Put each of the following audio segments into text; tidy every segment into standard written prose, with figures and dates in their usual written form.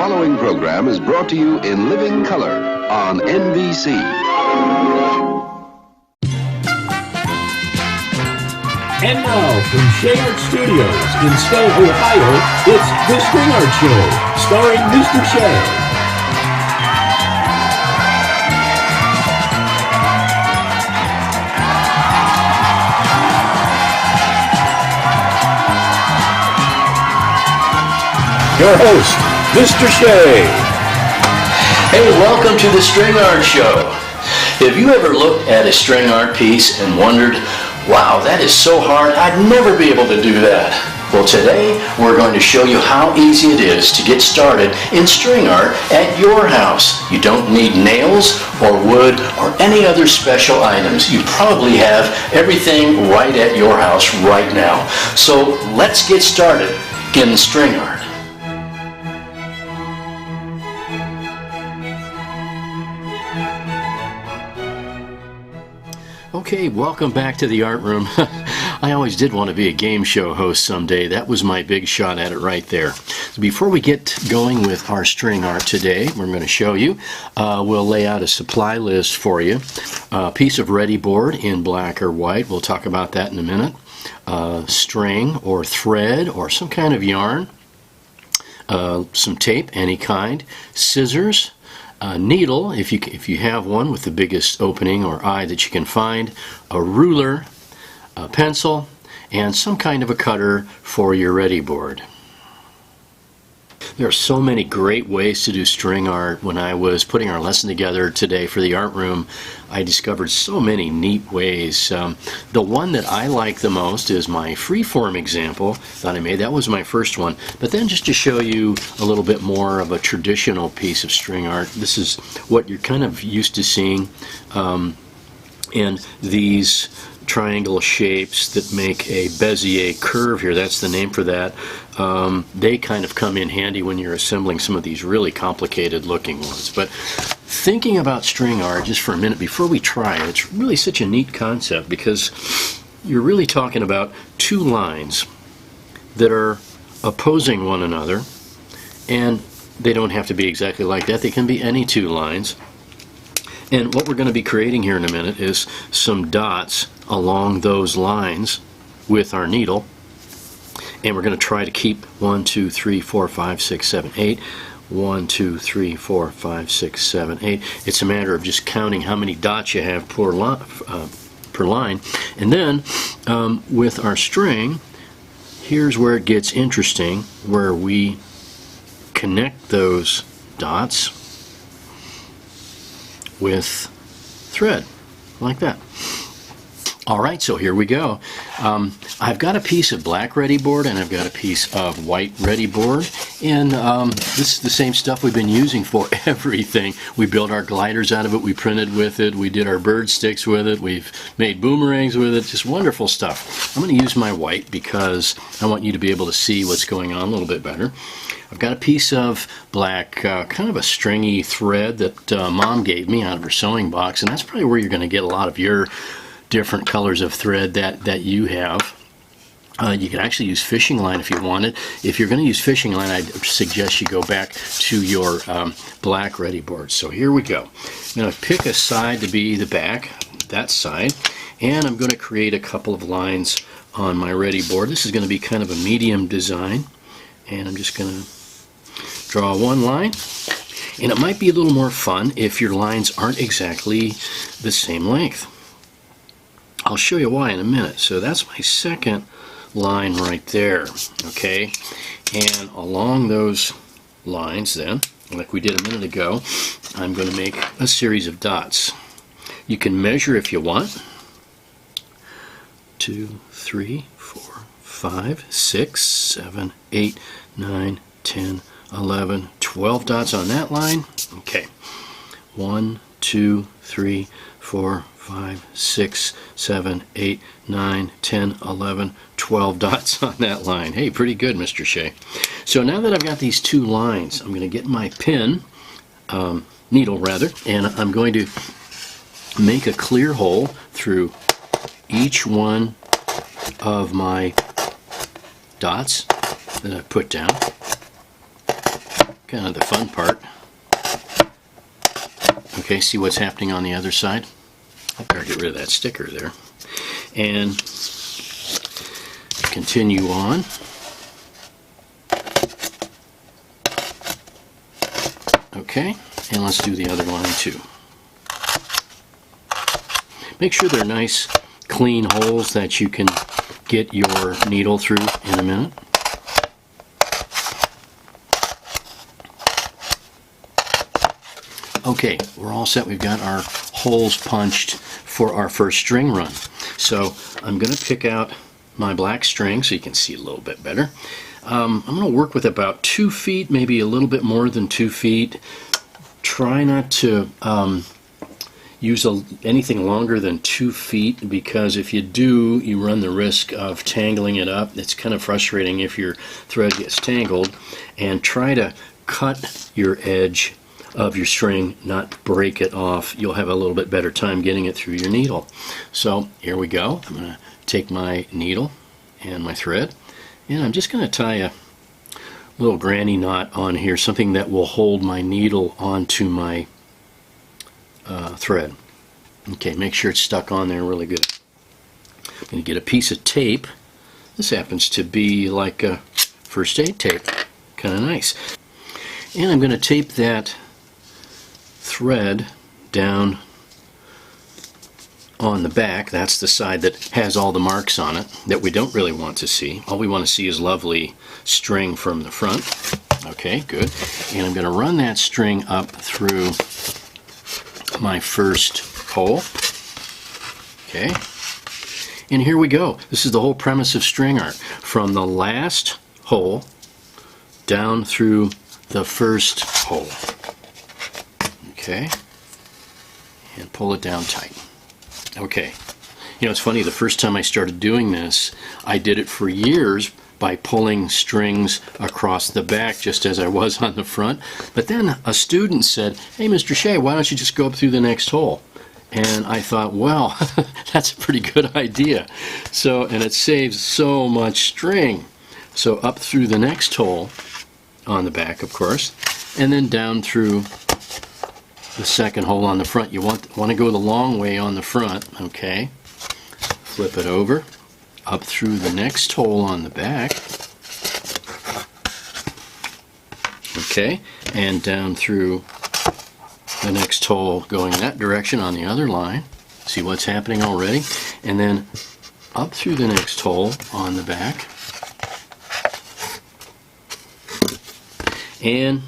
following program is brought to you in living color on NBC. And now, from Shay Art Studios in Stowe, Ohio, it's The String Art Show, starring Mr. Shay. Your host, Mr. Shay. Hey, welcome to the String Art Show. Have you ever looked at a string art piece and wondered, wow, that is so hard, I'd never be able to do that? Well, today we're going to show you how easy it is to get started in string art at your house. You don't need nails or wood or any other special items. You probably have everything right at your house right now. So let's get started in string art. Okay, welcome back to the art room. I always did want to be a game show host someday. That was my big shot at it right there. Before we get going with our string art today, we're going to show you. We'll lay out a supply list for you. A piece of ready board in black or white. We'll talk about that in a minute. String or thread or some kind of yarn. Some tape, any kind. Scissors. A needle, if you have one with the biggest opening or eye that you can find, a ruler, a pencil, and some kind of a cutter for your ready board. There are so many great ways to do string art. When I was putting our lesson together today for the art room, I discovered so many neat ways. The one that I like the most is my freeform example that I made. That was my first one. But then just to show you a little bit more of a traditional piece of string art, this is what you're kind of used to seeing. And these triangle shapes that make a Bezier curve here, that's the name for that. They kind of come in handy when you're assembling some of these really complicated looking ones. But thinking about string art just for a minute before we try it, it's really such a neat concept because you're really talking about two lines that are opposing one another, and they don't have to be exactly like that. They can be any two lines. And what we're going to be creating here in a minute is some dots along those lines with our needle. And we're going to try to keep 1, 2, 3, 4, 5, 6, 7, 8. 1, 2, 3, 4, 5, 6, 7, 8. It's a matter of just counting how many dots you have per line. And then with our string, here's where it gets interesting, where we connect those dots with thread, like that. Alright, so here we go. I've got a piece of black ready board and I've got a piece of white ready board, and this is the same stuff we've been using for everything. We built our gliders out of it, we printed with it, we did our bird sticks with it, we've made boomerangs with it, just wonderful stuff. I'm going to use my white because I want you to be able to see what's going on a little bit better. I've got a piece of black, kind of a stringy thread that Mom gave me out of her sewing box, and that's probably where you're going to get a lot of your different colors of thread that you have. You can actually use fishing line if you wanted. If you're going to use fishing line, I'd suggest you go back to your black ready board. So here we go. I'm going to pick a side to be the back, that side, and I'm going to create a couple of lines on my ready board. This is going to be kind of a medium design, and I'm just going to draw one line. And it might be a little more fun if your lines aren't exactly the same length. I'll show you why in a minute. So that's my second line right there, okay? And along those lines then, like we did a minute ago, I'm going to make a series of dots. You can measure if you want. 2, 3, 4, 5, 6, 7, 8, 9, 10, 11, 12 dots on that line. Okay. 1, 2, 3, 4, 5, 6, 7, 8, 9, 10, 11, 12 dots on that line. Hey, pretty good, Mr. Shay. So now that I've got these two lines, I'm going to get my pin, needle rather, and I'm going to make a clear hole through each one of my dots that I've put down. kind of the fun part. Okay, see what's happening on the other side? I better get rid of that sticker there. And continue on. Okay, and let's do the other line too. Make sure they're nice, clean holes that you can get your needle through in a minute. Okay, we're all set. We've got our holes punched for our first string run. So I'm going to pick out my black string so you can see a little bit better. I'm going to work with about 2 feet, maybe a little bit more than 2 feet. Try not to use anything longer than 2 feet, because if you do, you run the risk of tangling it up. It's kind of frustrating if your thread gets tangled. And try to cut your edge of your string, not break it off. You'll have a little bit better time getting it through your needle. So here we go. I'm going to take my needle and my thread, and I'm just going to tie a little granny knot on here, something that will hold my needle onto my thread. Okay, make sure it's stuck on there really good. I'm going to get a piece of tape. This happens to be like a first aid tape. Kind of nice. And I'm going to tape that thread down on the back. That's the side that has all the marks on it that we don't really want to see. All we want to see is lovely string from the front. Okay, good. And I'm going to run that string up through my first hole. Okay. And here we go. This is the whole premise of string art. From the last hole down through the first hole. Okay. And pull it down tight. Okay. You know, it's funny, the first time I started doing this, I did it for years by pulling strings across the back just as I was on the front. But then a student said, "Hey, Mr. Shay, why don't you just go up through the next hole?" And I thought, well, that's a pretty good idea. So, and it saves so much string. So up through the next hole on the back, of course, and then down through the second hole on the front. You want to go the long way on the front, okay? Flip it over, up through the next hole on the back, okay, and down through the next hole going that direction on the other line. See what's happening already? And then up through the next hole on the back, and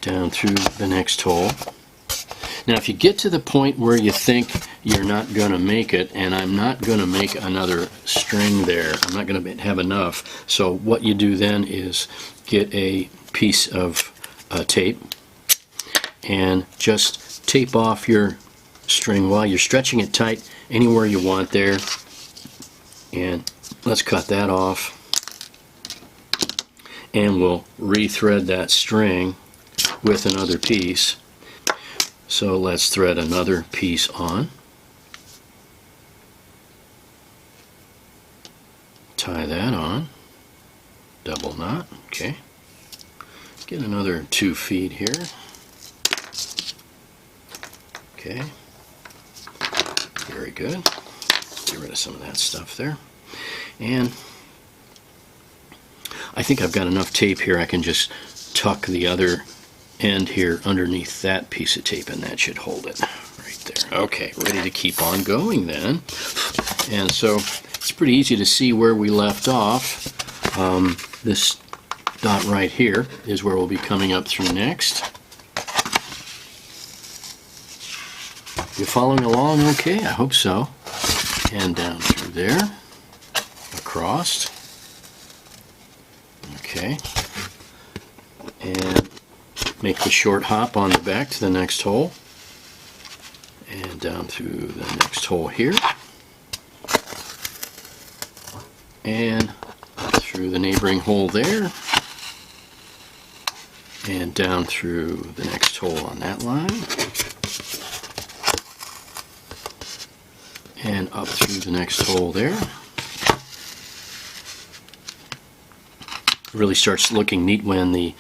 down through the next hole. Now if you get to the point where you think you're not going to make it, and I'm not going to make another string there, I'm not going to have enough, so what you do then is get a piece of tape and just tape off your string while you're stretching it tight anywhere you want there. And let's cut that off, and we'll re-thread that string with another piece. So let's thread another piece on, tie that on, double knot, okay, get another 2 feet here, okay, very good, get rid of some of that stuff there, and I think I've got enough tape here. I can just tuck the other end here underneath that piece of tape, and that should hold it right there. Okay, ready to keep on going then. And so it's pretty easy to see where we left off. This dot right here is where we'll be coming up through next. You following along okay? I hope so. And down through there, across. Okay. And make the short hop on the back to the next hole, and down through the next hole here, and through the neighboring hole there, and down through the next hole on that line, and up through the next hole there. really starts looking neat when the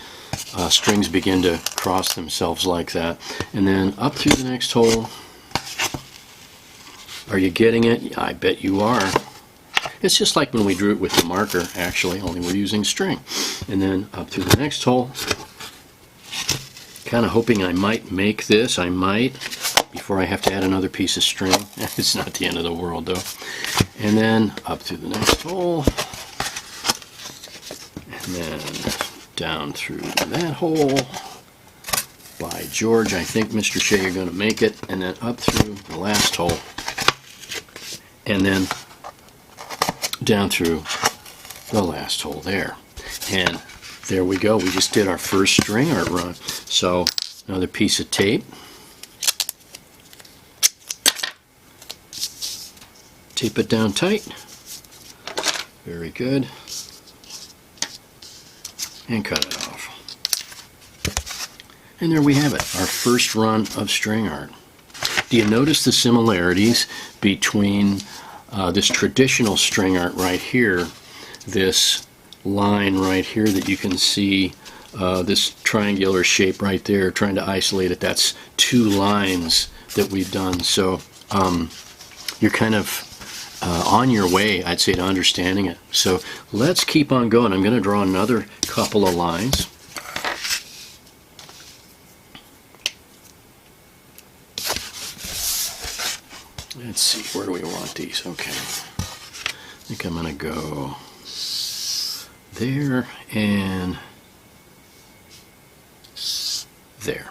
strings begin to cross themselves like that. And then up through the next hole. Are you getting it? I bet you are. It's just like when we drew it with the marker, actually, only we're using string. And then up through the next hole. Kind of hoping I might make this. I might, before I have to add another piece of string. It's not the end of the world, though. And then up through the next hole. And then down through that hole. By George, I think, Mr. Shay, you're going to make it. And then up through the last hole. And then down through the last hole there. And there we go. We just did our first string art run. So another piece of tape. Tape it down tight. Very good. And cut it off. And there we have it, our first run of string art. Do you notice the similarities between this traditional string art right here, this line right here that you can see, this triangular shape right there, trying to isolate it, that's two lines that we've done. So you're kind of on your way, I'd say, to understanding it. So let's keep on going. I'm going to draw another couple of lines. Let's see, where do we want these? Okay. I think I'm going to go there and there.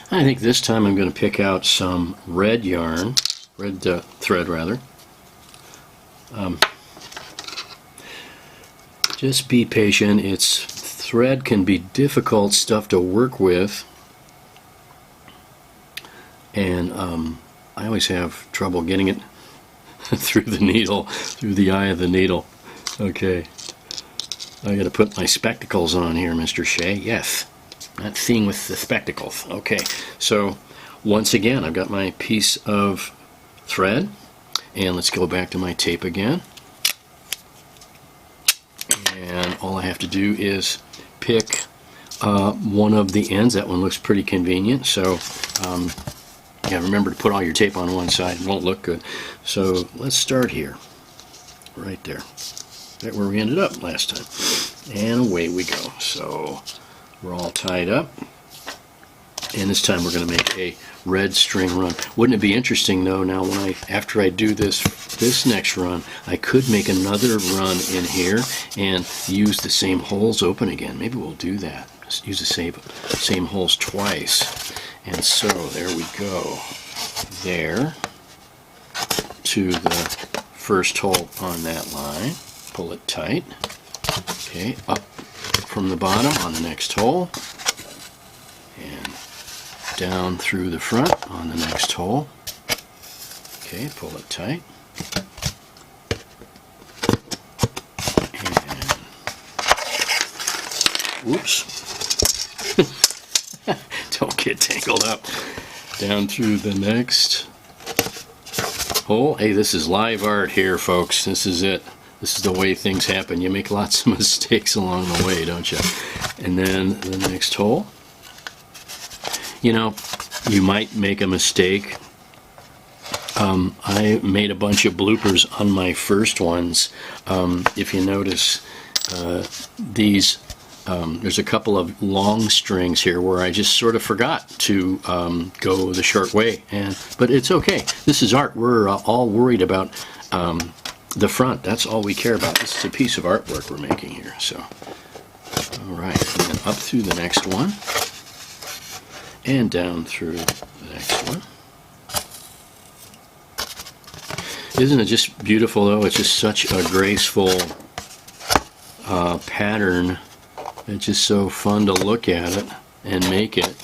I think this time I'm going to pick out some red yarn, red thread rather. Just be patient. Thread can be difficult stuff to work with, and I always have trouble getting it through the needle, through the eye of the needle. Okay, I got to put my spectacles on here, Mr. Shay. Yes. Not seeing with the spectacles. Okay, so once again, I've got my piece of thread, and let's go back to my tape again. And all I have to do is pick one of the ends. That one looks pretty convenient. So, yeah, remember to put all your tape on one side. It won't look good. So let's start here, right there. Right where we ended up last time. And away we go. So we're all tied up, and this time we're going to make a red string run. Wouldn't it be interesting though, now when after I do this next run, I could make another run in here and use the same holes open again. Maybe we'll do that. Just use the same holes twice. And so there we go. There to the first hole on that line. Pull it tight. Okay, up from the bottom on the next hole, and down through the front on the next hole. Okay, pull it tight. And whoops. Don't get tangled up. Down through the next hole. Hey, this is live art here, folks. This is it. This is the way things happen. You make lots of mistakes along the way, don't you? And then the next hole. You know, you might make a mistake I made a bunch of bloopers on my first ones. If you notice, these there's a couple of long strings here where I just sort of forgot to go the short way, but it's okay. This is art. We're all worried about the front. That's all we care about. This is a piece of artwork we're making here. So, all right, and then up through the next one, and down through the next one. Isn't it just beautiful, though? It's just such a graceful pattern. It's just so fun to look at it and make it.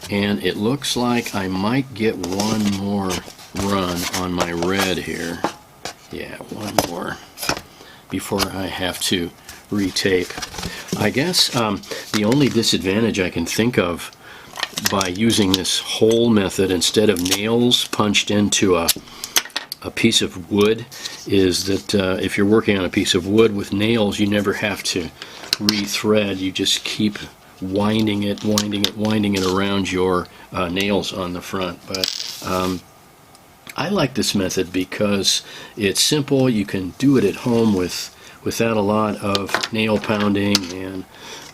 And it looks like I might get one more run on my red here. Yeah, one more before I have to retape. I guess the only disadvantage I can think of by using this hole method instead of nails punched into a piece of wood is that if you're working on a piece of wood with nails, you never have to rethread. You just keep winding it around your nails on the front. But I like this method because it's simple. You can do it at home without a lot of nail pounding and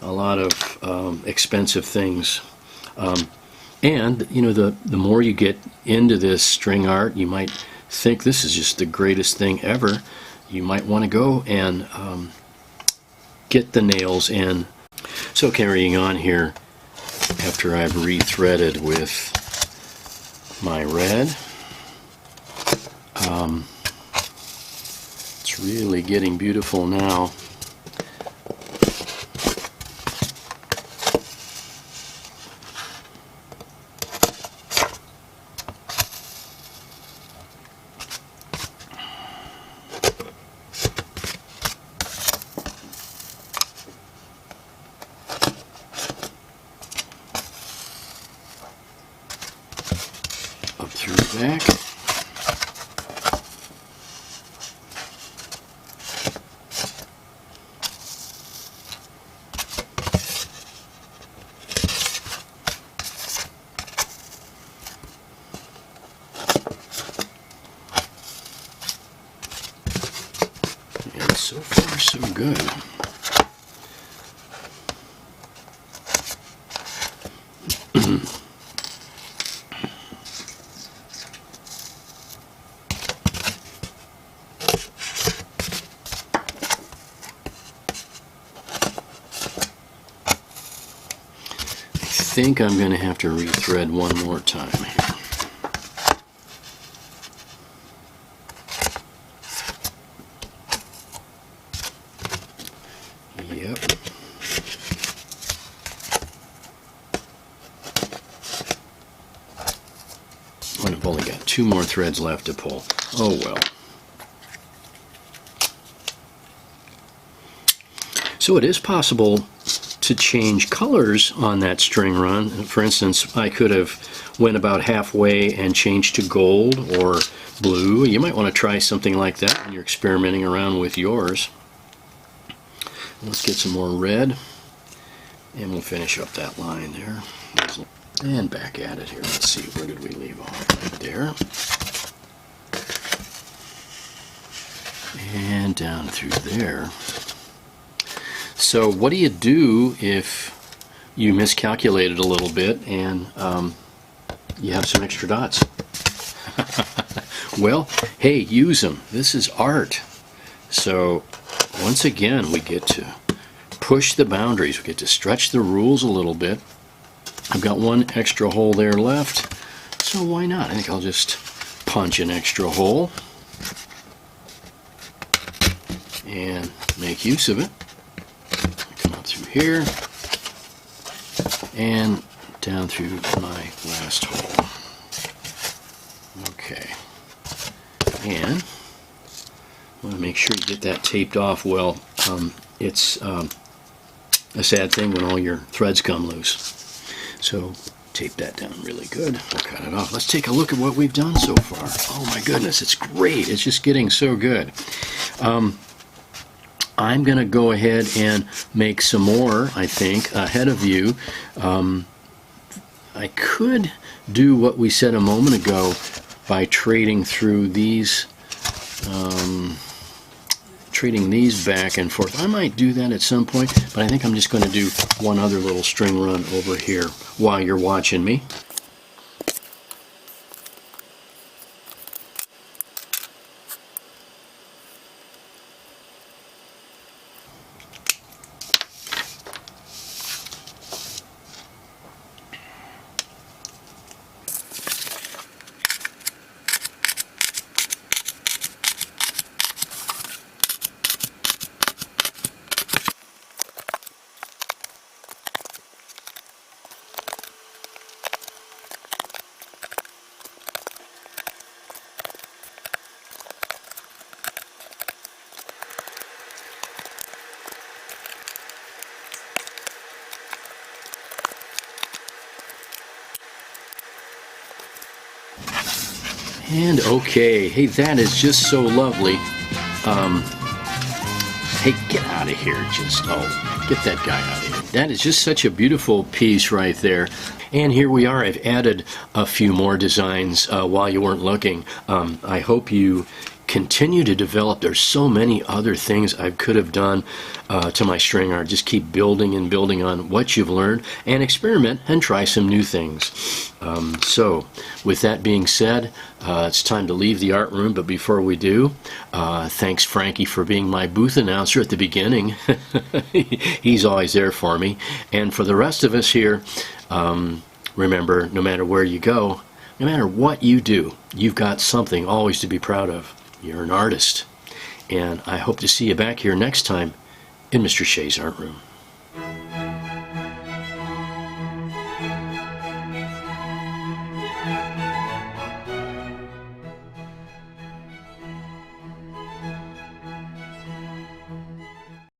a lot of expensive things. And you know, the more you get into this string art, you might think this is just the greatest thing ever. You might want to go and get the nails in. So carrying on here, after I've rethreaded with my red, it's really getting beautiful now. Up through the back. And so far, so good. I think I'm going to have to rethread one more time here. Yep. Well, I've only got 2 more threads left to pull. Oh well. So it is possible to change colors on that string run. For instance, I could have went about halfway and changed to gold or blue. You might want to try something like that when you're experimenting around with yours. Let's get some more red, and we'll finish up that line there. And back at it here. Let's see, where did we leave off? Right there. And down through there. So what do you do if you miscalculated a little bit and you have some extra dots? Well, hey, use them. This is art. So once again, we get to push the boundaries. We get to stretch the rules a little bit. I've got one extra hole there left, so why not? I think I'll just punch an extra hole and make use of it. Come out through here and down through my last hole. Okay, and I want to make sure you get that taped off well. It's a sad thing when all your threads come loose. So tape that down really good. We'll cut it off. Let's take a look at what we've done so far. Oh my goodness, it's great. It's just getting so good. I'm going to go ahead and make some more, I think, ahead of you. I could do what we said a moment ago by trading through these, trading these back and forth. I might do that at some point, but I think I'm just going to do one other little string run over here while you're watching me. And okay, hey, that is just so lovely. Hey, get out of here, get that guy out of here. That is just such a beautiful piece right there. And here we are. I've added a few more designs while you weren't looking. I hope you continue to develop. There's so many other things I could have done to my string art. Just keep building and building on what you've learned and experiment and try some new things. So with that being said, it's time to leave the art room, but before we do, thanks Frankie for being my booth announcer at the beginning. He's always there for me. And for the rest of us here, remember, no matter where you go, no matter what you do, you've got something always to be proud of. You're an artist. And I hope to see you back here next time in Mr. Shay's Art Room.